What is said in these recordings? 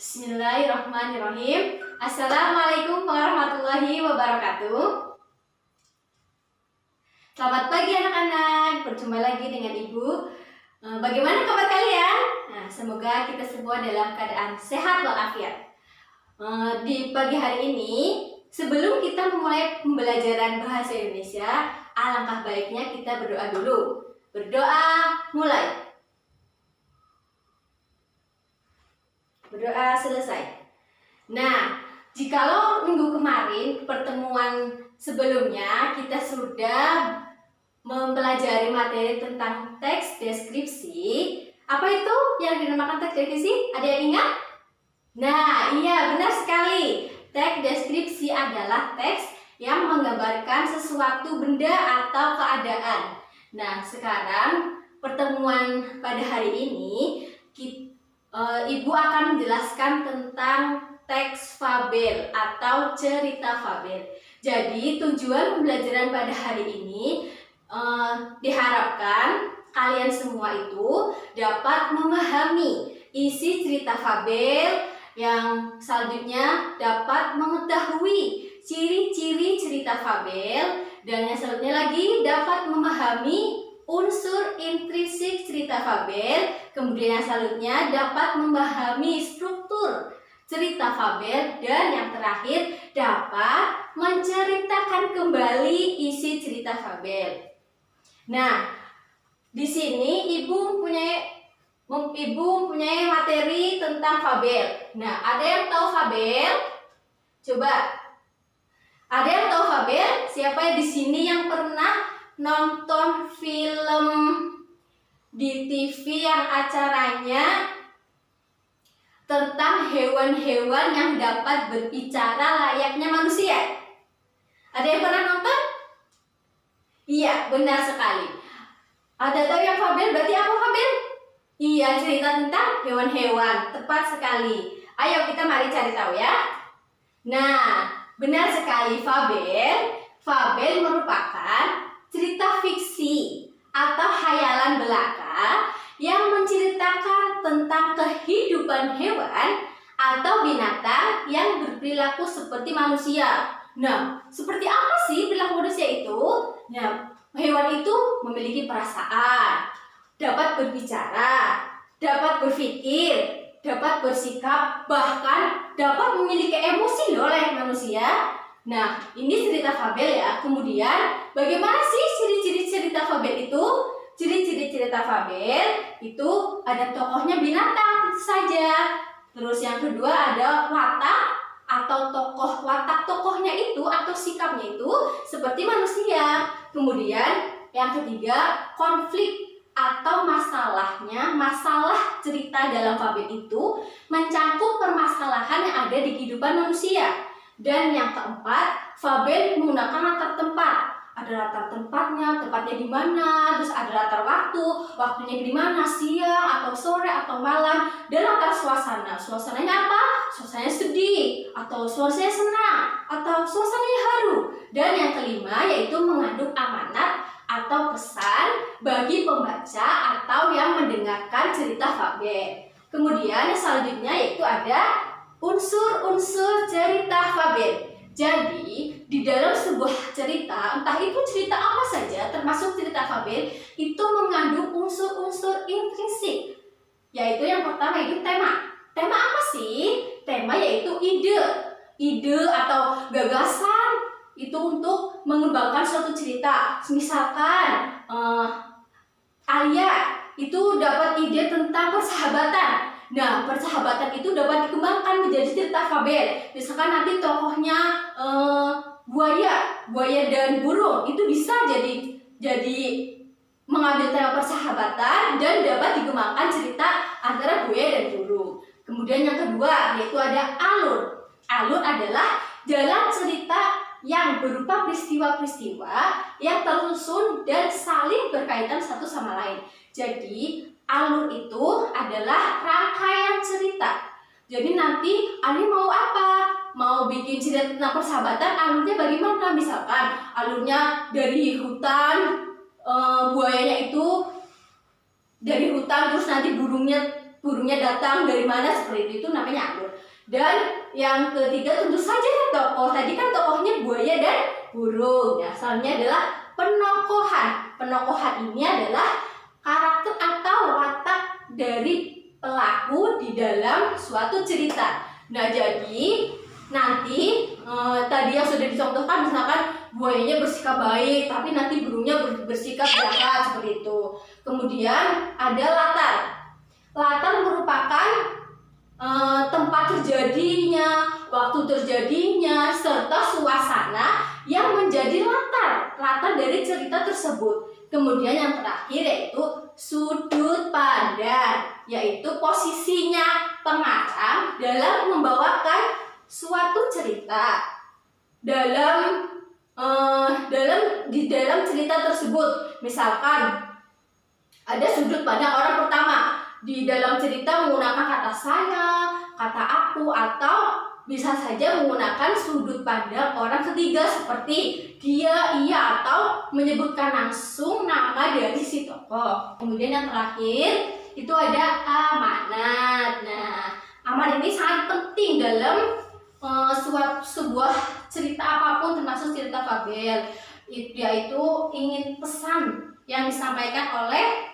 Bismillahirrahmanirrahim. Assalamualaikum warahmatullahi wabarakatuh. Selamat pagi anak-anak, berjumpa lagi dengan Ibu. Bagaimana kabar kalian? Semoga kita semua dalam keadaan sehat walafiat. Di pagi hari ini, sebelum kita memulai pembelajaran bahasa Indonesia, alangkah baiknya kita berdoa dulu. Berdoa, mulai. Berdoa selesai. Nah, jikalau minggu kemarin pertemuan sebelumnya kita sudah mempelajari materi tentang teks deskripsi. Apa itu yang dinamakan teks deskripsi? Ada yang ingat? Nah, iya, benar sekali. Teks deskripsi adalah teks yang menggambarkan sesuatu benda atau keadaan. Nah, sekarang pertemuan pada hari ini Ibu akan menjelaskan tentang teks fabel atau cerita fabel. Jadi tujuan pembelajaran pada hari ini diharapkan kalian semua itu dapat memahami isi cerita fabel, yang selanjutnya dapat mengetahui ciri-ciri cerita fabel, dan yang selanjutnya lagi dapat memahami unsur intrinsik cerita fabel, kemudian yang selanjutnya dapat memahami struktur cerita fabel, dan yang terakhir dapat menceritakan kembali isi cerita fabel. Nah, di sini Ibu mempunyai materi tentang fabel. Nah, ada yang tahu fabel? Coba. Ada yang tahu fabel? Siapa di sini yang pernah nonton film di TV yang acaranya tentang hewan-hewan yang dapat berbicara layaknya manusia? Ada yang pernah nonton? Iya, benar sekali. Ada tahu yang fabel? Berarti apa fabel? Iya, cerita tentang hewan-hewan. Tepat sekali. Ayo kita mari cari tahu ya. Nah, benar sekali, fabel merupakan cerita fiksi atau khayalan belaka yang menceritakan tentang kehidupan hewan atau binatang yang berperilaku seperti manusia. Nah, seperti apa sih perilaku manusia itu? Nah, hewan itu memiliki perasaan, dapat berbicara, dapat berpikir, dapat bersikap, bahkan dapat memiliki emosi loh oleh manusia. Nah, ini cerita fabel ya. Kemudian, bagaimana sih ciri-ciri cerita fabel itu? Ciri-ciri cerita fabel itu ada tokohnya binatang, tentu saja. Terus yang kedua ada watak atau watak tokohnya itu atau sikapnya itu seperti manusia. Kemudian yang ketiga konflik atau masalah cerita dalam fabel itu mencakup permasalahan yang ada di kehidupan manusia. Dan yang keempat, fabel menggunakan latar tempat. Ada latar tempatnya di mana, terus ada latar waktunya di mana, siang atau sore atau malam, dan latar suasana. Suasananya apa? Suasananya sedih, atau suasananya senang, atau suasananya haru. Dan yang kelima yaitu mengandung amanat atau pesan bagi pembaca atau yang mendengarkan cerita fabel. Kemudian yang selanjutnya yaitu ada unsur-unsur cerita fabel. Jadi, di dalam sebuah cerita, entah itu cerita apa saja, termasuk cerita fabel, itu mengandung unsur-unsur intrinsik. Yaitu yang pertama itu tema. Tema apa sih? Tema yaitu ide atau gagasan itu untuk mengembangkan suatu cerita. Misalkan, Alia itu dapat ide tentang persahabatan. Nah, persahabatan itu dapat dikembangkan menjadi cerita fabel. Misalkan nanti tokohnya buaya dan burung, itu bisa jadi mengambil tema persahabatan dan dapat dikembangkan cerita antara buaya dan burung. Kemudian yang kedua yaitu ada alur. Alur adalah jalan cerita yang berupa peristiwa-peristiwa yang tersusun dan saling berkaitan satu sama lain. Jadi alur itu adalah rangkaian cerita. Jadi nanti Ali mau apa? Mau bikin cerita tentang persahabatan, alurnya bagaimana? Misalkan alurnya dari hutan, buayanya itu dari hutan, terus nanti burungnya datang dari mana seperti itu namanya alur. Dan yang ketiga tentu saja tokoh. Tadi kan tokohnya buaya dan burung. Nah, selanjutnya adalah penokohan. Penokohan ini adalah karakter atau watak dari pelaku di dalam suatu cerita. Nah, jadi nanti tadi yang sudah dicontohkan, misalkan buayanya bersikap baik, tapi nanti burungnya bersikap jahat seperti itu. Kemudian ada latar. Latar merupakan tempat terjadinya, waktu terjadinya, serta suasana yang menjadi latar dari cerita tersebut. Kemudian yang terakhir yaitu sudut pandang, yaitu posisinya pengarang dalam membawakan suatu cerita di dalam cerita tersebut. Misalkan ada sudut pandang orang pertama di dalam cerita menggunakan kata saya, kata aku, atau bisa saja menggunakan sudut pandang orang ketiga seperti dia, ia, atau menyebutkan langsung nama dari si tokoh. Kemudian yang terakhir itu ada amanat. Nah, amanat ini sangat penting dalam sebuah cerita apapun, termasuk cerita fabel, yaitu ingin pesan yang disampaikan oleh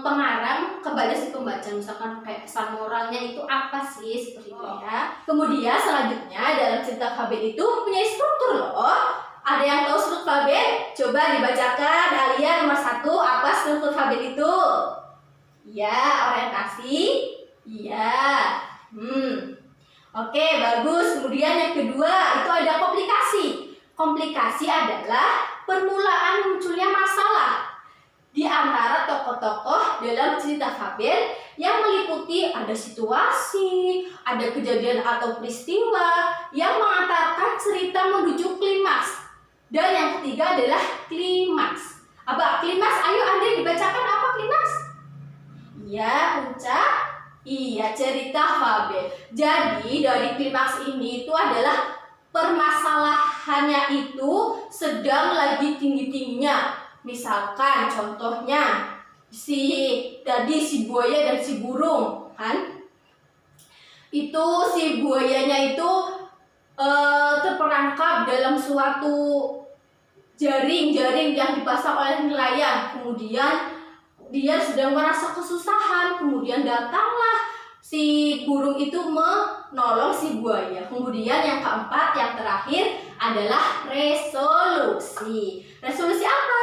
pengarang kepada si pembaca. Misalkan kayak pesan moralnya itu apa sih, seperti itu ya. Kemudian selanjutnya dalam cerita fabel itu punya struktur loh. Ada yang tahu struktur fabel? Coba dibacakan Alia nomor 1, apa struktur fabel itu? Ya, orientasi. Iya. Oke, bagus. Kemudian yang kedua itu ada komplikasi. Komplikasi adalah permulaan munculnya masalah di antara tokoh-tokoh dalam cerita fabel yang meliputi ada situasi, ada kejadian atau peristiwa yang mengantarkan cerita menuju klimaks. Dan yang ketiga adalah klimaks. Apa klimaks? Ayo Andre dibacakan apa klimaks? Iya, puncak. Iya, cerita fabel. Jadi dari klimaks ini itu adalah permasalahannya itu sedang lagi tinggi-tingginya. Misalkan contohnya si buaya dan si burung kan, itu si buayanya itu terperangkap dalam suatu jaring yang dipasang oleh nelayan. Kemudian dia sedang merasa kesusahan, kemudian datanglah si burung itu menolong si buaya. Kemudian yang keempat, yang terakhir adalah resolusi. Resolusi apa?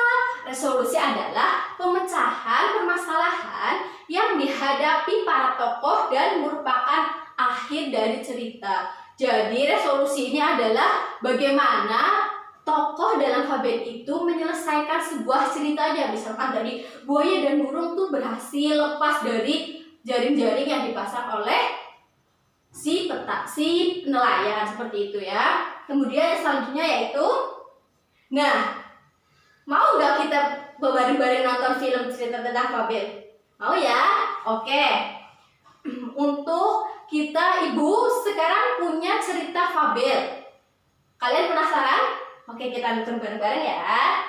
Resolusi adalah pemecahan permasalahan yang dihadapi para tokoh dan merupakan akhir dari cerita. Jadi resolusi ini adalah bagaimana tokoh dalam fabel itu menyelesaikan sebuah ceritanya. Misalkan dari buaya dan burung tuh berhasil lepas dari jaring-jaring yang dipasang oleh si nelayan, seperti itu ya. Kemudian selanjutnya yaitu, nah, mau nggak kita bareng-bareng nonton film cerita tentang fabel? Mau ya? Oke. Untuk kita ibu sekarang punya cerita fabel. Kalian penasaran? Oke, kita nonton bareng-bareng ya.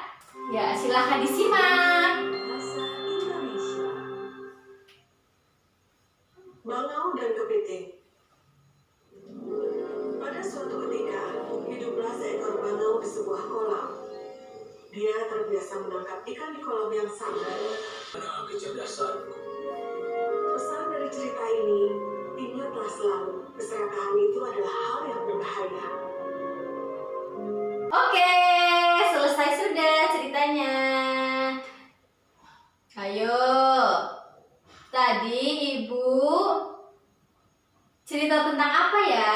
Ya, silahkan disimak. Bahasa Indonesia. Bangau dan Kepiting. Pada suatu ketika, hiduplah seekor bangau di sebuah kolam. Dia terbiasa menangkap ikan di kolam yang sama. Mana kecerdasanku? Pesan dari cerita ini, ingatlah selalu, keserakahan itu adalah hal yang berbahaya. Oke, selesai sudah ceritanya. Ayo, tadi ibu cerita tentang apa ya?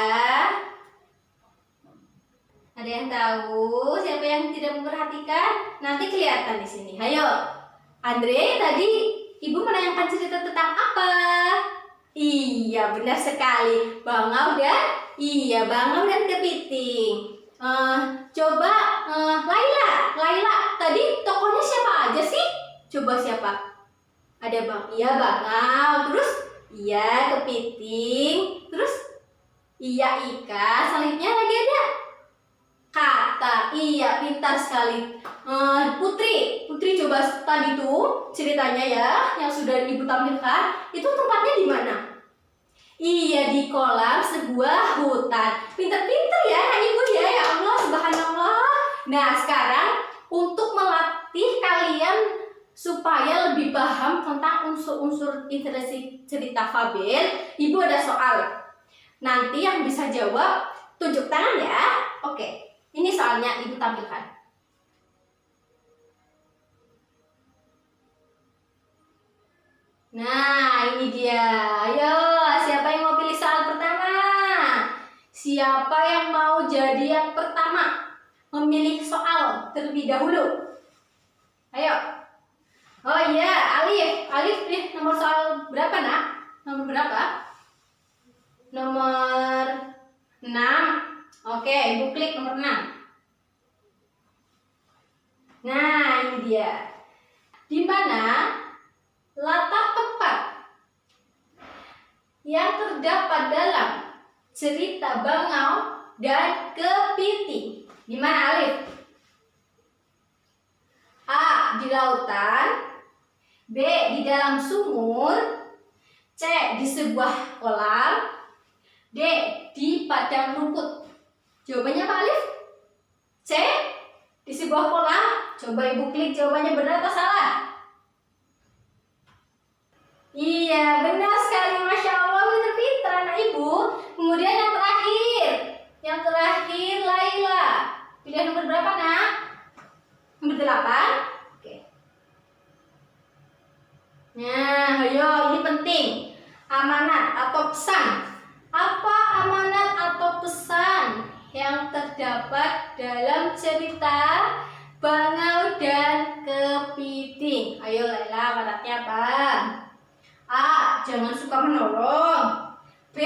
Ada yang tahu? Siapa yang tidak memperhatikan? Nanti kelihatan di sini. Ayo, Andre, tadi ibu menanyakan cerita tentang apa? Iya, benar sekali. Bangau dan kepiting. Coba Laila, tadi tokohnya siapa aja sih? Coba siapa? Ada bangau, terus kepiting, terus ikan, selanjutnya lagi ada kata. Iya, pintar sekali. Putri coba tadi tuh ceritanya ya, yang sudah Ibu tampilkan, itu tempatnya di mana? Iya, di kolam sebuah hutan. Pintar-pintar ya anak Ibu ya, ya Allah, subhanallah. Nah, sekarang untuk melatih kalian supaya lebih paham tentang unsur-unsur integrasi cerita fabel, Ibu ada soal. Nanti yang bisa jawab tunjuk tangan ya. Oke, ini soalnya Ibu tampilkan. Nah, ini dia. Ayo, siapa yang mau pilih soal pertama? Siapa yang mau jadi yang pertama? Memilih soal terlebih dahulu. Ayo. Oh iya, Alif pilih nomor soal berapa, Nak? Nomor berapa? Nomor 6. Oke, Ibu klik nomor 6. Nah, ini dia. Di mana latar tempat yang terdapat dalam cerita Bangau dan Kepiting? Di mana, Alif? A. Di lautan. B. Di dalam sumur. C. Di sebuah kolam. D. Di padang rumput. Jawabannya apa, Alif? C. Di sebuah kolam. Coba Ibu klik jawabannya benar atau salah. Iya, benar sekali. Masya Allah, pintar-pintar anak Ibu. Kemudian yang terakhir. Yang terakhir, Laila. Pilihan nomor berapa, Nak? Nomor 8. Oke. Nah, ayo, ini penting. Amanat atau pesan. Apa amanat atau pesan yang terdapat dalam cerita Bangau dan Kepiting? Ayo Laila, amanatnya apa? A. Jangan suka menolong. B.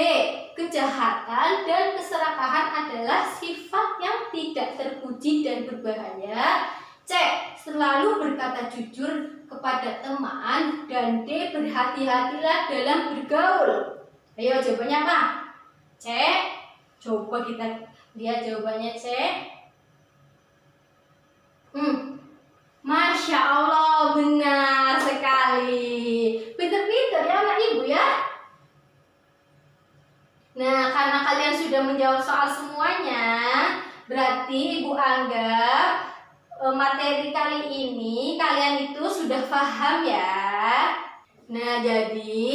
Kejahatan dan keserakahan adalah sifat yang tidak terpuji dan berbahaya. C. Selalu berkata jujur kepada teman. Dan D. Berhati-hatilah dalam bergaul. Ayo jawabannya apa? C. Coba kita lihat jawabannya C. Masya Allah, benar sekali. Pintar-pintar ya anak Ibu ya. Nah, karena kalian sudah menjawab soal semuanya, berarti Ibu anggap materi kali ini kalian itu sudah paham ya. Nah, jadi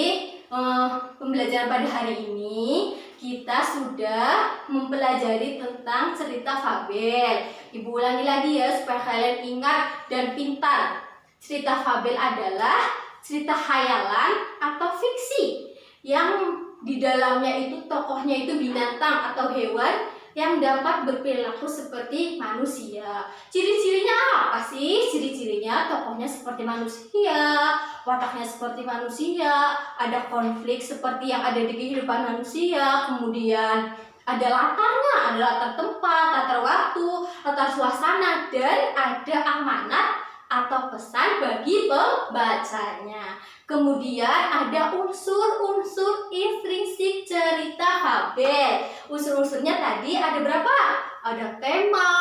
pembelajaran pada hari ini kita sudah mempelajari tentang cerita fabel. Ibu ulangi lagi ya supaya kalian ingat dan pintar. Cerita fabel adalah cerita khayalan atau fiksi yang di dalamnya itu tokohnya itu binatang atau hewan yang dapat berperilaku seperti manusia. Ciri-cirinya apa sih? Ciri-cirinya tokohnya seperti manusia, wataknya seperti manusia, ada konflik seperti yang ada di kehidupan manusia, kemudian ada latarnya, ada latar tempat, latar waktu, latar suasana, dan ada amanat atau pesan bagi pembacanya. Kemudian ada unsur-unsur intrinsik cerita fabel. Unsur-unsurnya tadi ada berapa? Ada tema,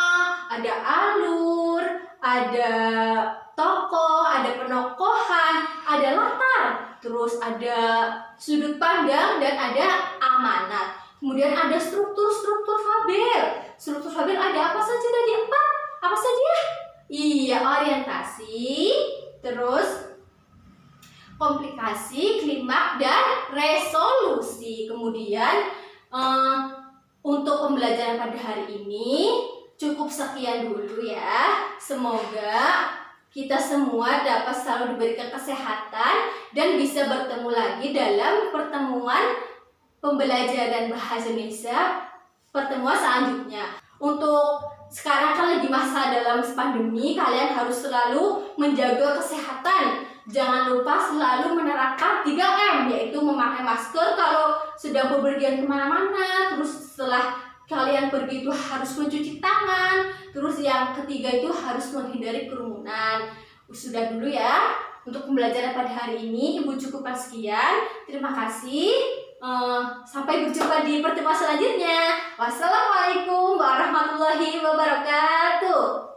ada alur, ada tokoh, ada penokohan, ada latar, terus ada sudut pandang, dan ada amanat. Kemudian ada struktur-struktur fabel. Struktur fabel ada apa saja tadi? 4. Apa saja? Iya, orientasi, terus komplikasi, klimaks, dan resolusi. Kemudian untuk pembelajaran pada hari ini cukup sekian dulu ya. Semoga kita semua dapat selalu diberikan kesehatan dan bisa bertemu lagi dalam pertemuan pembelajaran bahasa Indonesia pertemuan selanjutnya. Untuk sekarang kan lagi masa dalam pandemi, kalian harus selalu menjaga kesehatan. Jangan lupa selalu menerapkan 3M, yaitu memakai masker kalau sedang bepergian kemana-mana. Terus setelah kalian pergi itu harus mencuci tangan. Terus yang ketiga itu harus menghindari kerumunan. Sudah dulu ya. Untuk pembelajaran pada hari ini, Ibu cukupkan sekian. Terima kasih. Sampai berjumpa di pertemuan selanjutnya. Wassalamualaikum warahmatullahi wabarakatuh.